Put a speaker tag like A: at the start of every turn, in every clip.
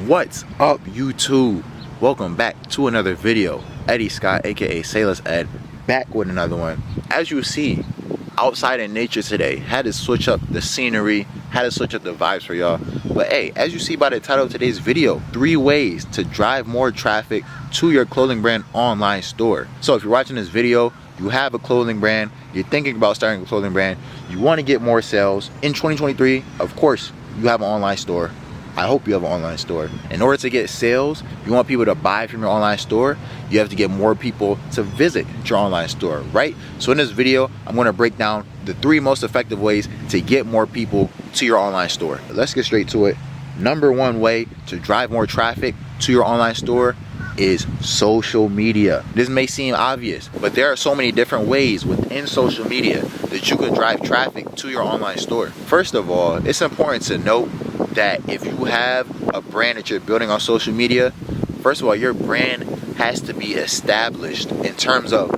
A: What's up, YouTube? Welcome back to another video. Eddie Scott, aka Sailor's Ed, back with another one. As you see, outside in nature today, had to switch up the scenery, had to switch up the vibes for y'all. But hey, as you see by the title of today's video, 3 ways to drive more traffic to your clothing brand online store. So if you're watching this video, you have a clothing brand, you're thinking about starting a clothing brand, you want to get more sales in 2023, of course you have an online store. I hope you have an online store. In order to get sales, you want people to buy from your online store, you have to get more people to visit your online store, right? So in this video, I'm going to break down the 3 most effective ways to get more people to your online store. Let's get straight to it. Number 1 way to drive more traffic to your online store is social media. This may seem obvious, but there are so many different ways within social media that you can drive traffic to your online store. First of all, it's important to note that if you have a brand that you're building on social media, first of all, your brand has to be established in terms of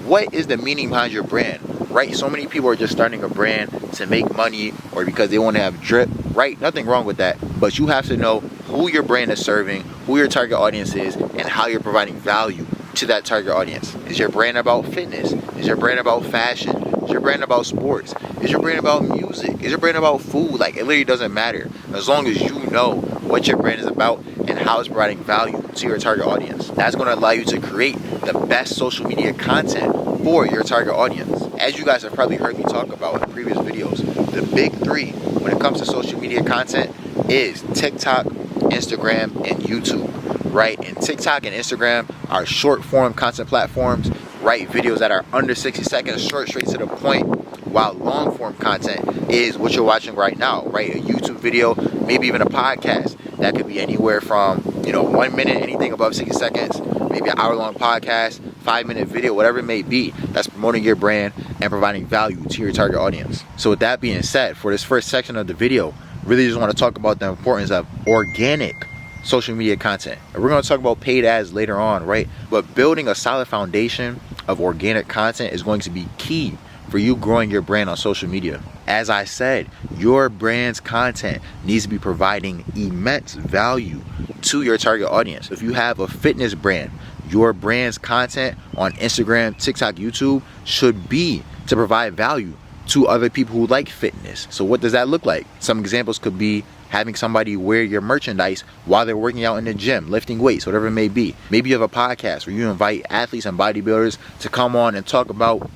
A: what is the meaning behind your brand, right? So many people are just starting a brand to make money or because they want to have drip, right? Nothing wrong with that, but you have to know who your brand is serving, who your target audience is, and how you're providing value to that target audience. Is your brand about fitness? Is your brand about fashion? Is your brand about sports? Is your brand about music? Is your brand about food? Like, it literally doesn't matter as long as you know what your brand is about and how it's providing value to your target audience. That's going to allow you to create the best social media content for your target audience. As you guys have probably heard me talk about in previous videos, the big 3 when it comes to social media content is TikTok, Instagram, and YouTube, right? And TikTok and Instagram are short form content platforms, right? Videos that are under 60 seconds, short, straight to the point, while long form content is what you're watching right now, right? A YouTube video, maybe even a podcast. That could be anywhere from, 1 minute, anything above 60 seconds, maybe an hour-long podcast, 5-minute video, whatever it may be, that's promoting your brand and providing value to your target audience. So with that being said, for this first section of the video, really just want to talk about the importance of organic social media content. And we're going to talk about paid ads later on, right? But building a solid foundation of organic content is going to be key for you growing your brand on social media. As I said, your brand's content needs to be providing immense value to your target audience. If you have a fitness brand, your brand's content on Instagram, TikTok, YouTube should be to provide value to other people who like fitness. So what does that look like? Some examples could be having somebody wear your merchandise while they're working out in the gym, lifting weights, whatever it may be. Maybe you have a podcast where you invite athletes and bodybuilders to come on and talk about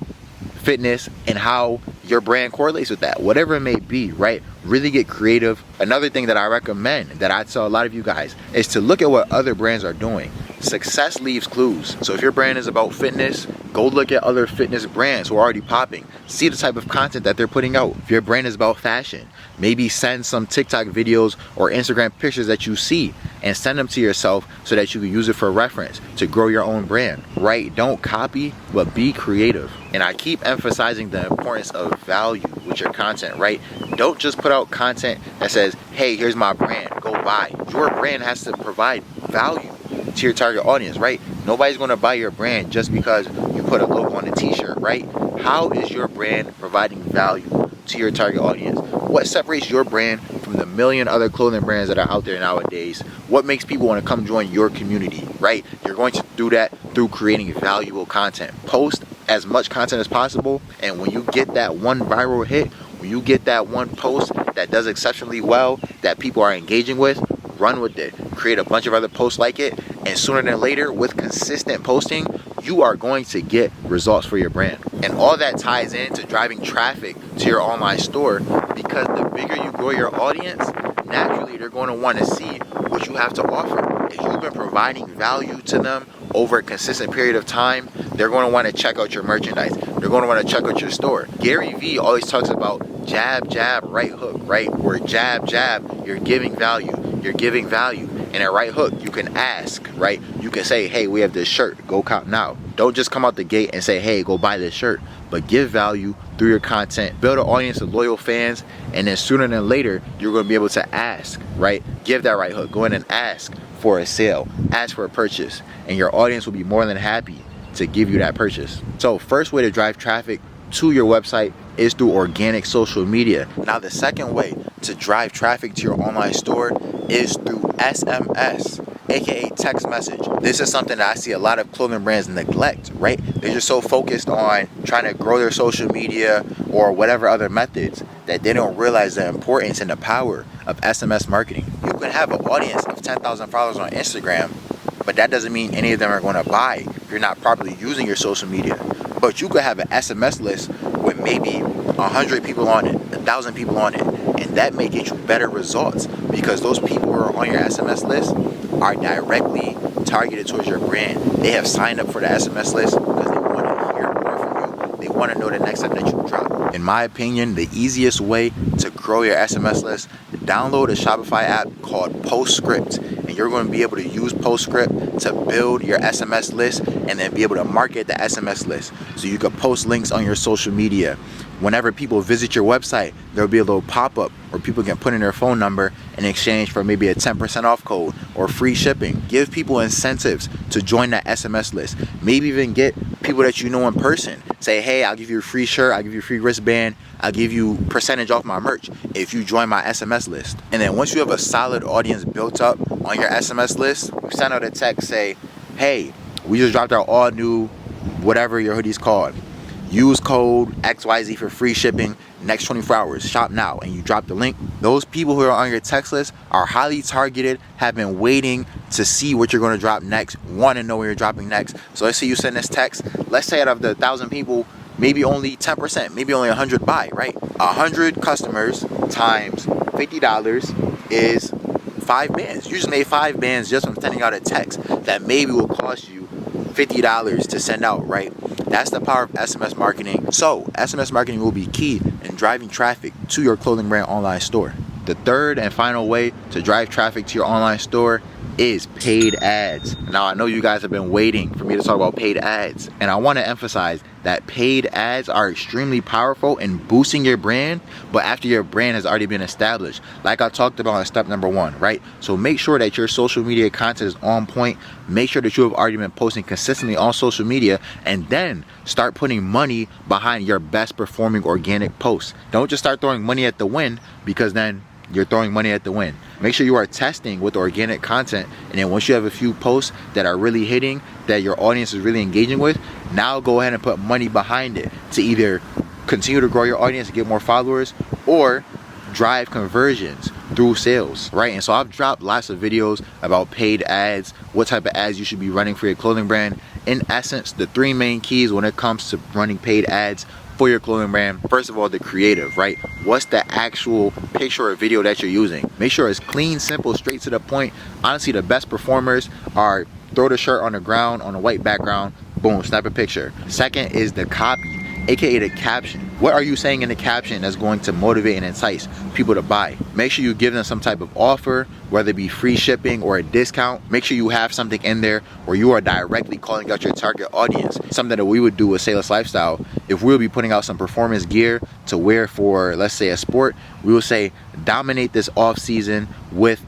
A: fitness and how your brand correlates with that, whatever it may be, right? Really get creative. Another thing that I recommend, that I tell a lot of you guys, is to look at what other brands are doing. Success leaves clues. So if your brand is about fitness, go look at other fitness brands who are already popping. See the type of content that they're putting out. If your brand is about fashion, maybe send some TikTok videos or Instagram pictures that you see and send them to yourself so that you can use it for reference to grow your own brand, right? Don't copy, but be creative. And I keep emphasizing the importance of value with your content, right? Don't just put out content that says, hey, here's my brand, go buy. Your brand has to provide value to your target audience, right? Nobody's going to buy your brand just because you put a logo on a t-shirt, right? How is your brand providing value to your target audience? What separates your brand from the million other clothing brands that are out there nowadays? What makes people want to come join your community, right? You're going to do that through creating valuable content. Post as much content as possible, and when you get that one viral hit, when you get that one post that does exceptionally well, that people are engaging with, run with it. Create a bunch of other posts like it, and sooner than later, with consistent posting, you are going to get results for your brand. And all that ties into driving traffic to your online store, because the bigger you grow your audience, naturally they're going to want to see what you have to offer. If you've been providing value to them over a consistent period of time, they're going to want to check out your merchandise. They're going to want to check out your store. Gary Vee always talks about jab, jab, right hook, right? Where jab, jab, you're giving value. You're giving value. And a right hook, you can ask, right? You can say, hey, we have this shirt, go cop now. Don't just come out the gate and say, hey, go buy this shirt, but give value through your content. Build an audience of loyal fans, and then sooner than later, you're going to be able to ask, right? Give that right hook. Go in and ask for a sale, ask for a purchase, and your audience will be more than happy to give you that purchase. So first way to drive traffic to your website is through organic social media. Now, the second way to drive traffic to your online store is through SMS, aka text message. This is something that I see a lot of clothing brands neglect, right? They're just so focused on trying to grow their social media or whatever other methods that they don't realize the importance and the power of SMS marketing. You can have an audience of 10,000 followers on Instagram, but that doesn't mean any of them are going to buy if you're not properly using your social media. But you could have an SMS list with maybe 100 people on it, 1,000 people on it, and that may get you better results because those people who are on your SMS list are directly targeted towards your brand. They have signed up for the SMS list because they want to hear more from you. They want to know the next step that you drop. In my opinion, the easiest way to grow your SMS list, download a Shopify app called Postscript, and you're going to be able to use Postscript to build your SMS list and then be able to market the SMS list. So you can post links on your social media. Whenever people visit your website, there'll be a little pop-up where people can put in their phone number in exchange for maybe a 10% off code or free shipping. Give people incentives to join that SMS list. Maybe even get people that you know in person. Say, hey, I'll give you a free shirt, I'll give you a free wristband, I'll give you percentage off my merch if you join my SMS list. And then once you have a solid audience built up on your SMS list, you send out a text, say, hey, we just dropped our all new whatever your hoodie's called. Use code XYZ for free shipping next 24 hours. Shop now. And you drop the link. Those people who are on your text list are highly targeted, have been waiting to see what you're going to drop next, want to know when you're dropping next. So let's say you send this text. Let's say out of the 1,000 people, maybe only 10%, maybe only 100 buy, right? 100 customers times $50 is 5 bands. You just made 5 bands just from sending out a text that maybe will cost you $50 to send out, right? That's the power of SMS marketing. So SMS marketing will be key in driving traffic to your clothing brand online store. The third and final way to drive traffic to your online store is paid ads. Now, I know you guys have been waiting for me to talk about paid ads, and I want to emphasize that paid ads are extremely powerful in boosting your brand, but after your brand has already been established, like I talked about in step number 1, right? So make sure that your social media content is on point. Make sure that you have already been posting consistently on social media, and then start putting money behind your best performing organic posts. Don't just start throwing money at the wind, because then you're throwing money at the wind. Make sure you are testing with organic content, and then once you have a few posts that are really hitting, that your audience is really engaging with, now go ahead and put money behind it to either continue to grow your audience and get more followers, or drive conversions through sales, right? And so I've dropped lots of videos about paid ads, what type of ads you should be running for your clothing brand. In essence, the 3 main keys when it comes to running paid ads for your clothing brand. First of all, the creative, right? What's the actual picture or video that you're using? Make sure it's clean, simple, straight to the point. Honestly, the best performers are throw the shirt on the ground on a white background, boom, snap a picture. Second is the copy, aka the caption. What are you saying in the caption that's going to motivate and entice people to buy? Make sure you give them some type of offer, whether it be free shipping or a discount. Make sure you have something in there where you are directly calling out your target audience. Something that we would do with Sailor's Lifestyle. If we'll be putting out some performance gear to wear for, let's say, a sport, we will say, dominate this off season with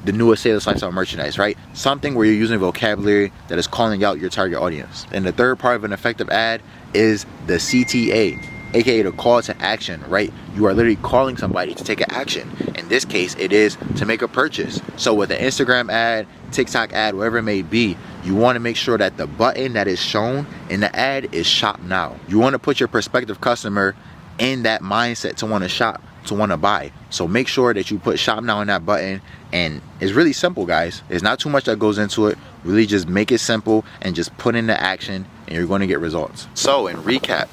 A: the newest Sailor's Lifestyle merchandise, right? Something where you're using vocabulary that is calling out your target audience. And the third part of an effective ad is the CTA, aka the call to action, right? You are literally calling somebody to take an action. In this case, it is to make a purchase. So with an Instagram ad, TikTok ad, whatever it may be, you want to make sure that the button that is shown in the ad is shop now. You want to put your prospective customer in that mindset to want to shop, to want to buy. So make sure that you put shop now in that button. And it's really simple, guys. There's not too much that goes into it. Really just make it simple and just put in the action, and you're going to get results. So in recap,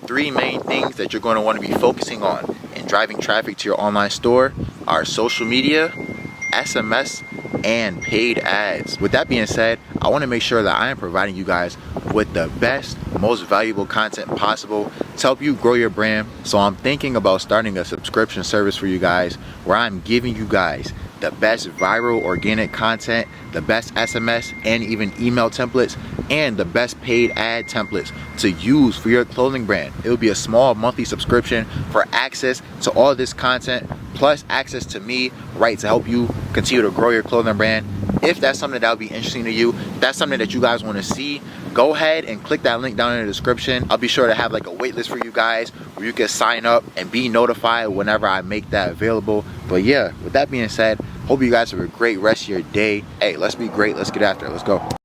A: 3 main things that you're going to want to be focusing on in driving traffic to your online store are social media, SMS, and paid ads. With that being said, I want to make sure that I am providing you guys with the best, most valuable content possible to help you grow your brand. So I'm thinking about starting a subscription service for you guys where I'm giving you guys the best viral organic content, the best SMS and even email templates and the best paid ad templates to use for your clothing brand. It will be a small monthly subscription for access to all this content, plus access to me, right, to help you continue to grow your clothing brand. If that's something that would be interesting to you, if that's something that you guys want to see, go ahead and click that link down in the description. I'll be sure to have like a wait list for you guys where you can sign up and be notified whenever I make that available. But yeah, with that being said, hope you guys have a great rest of your day. Hey, let's be great. Let's get after it. Let's go.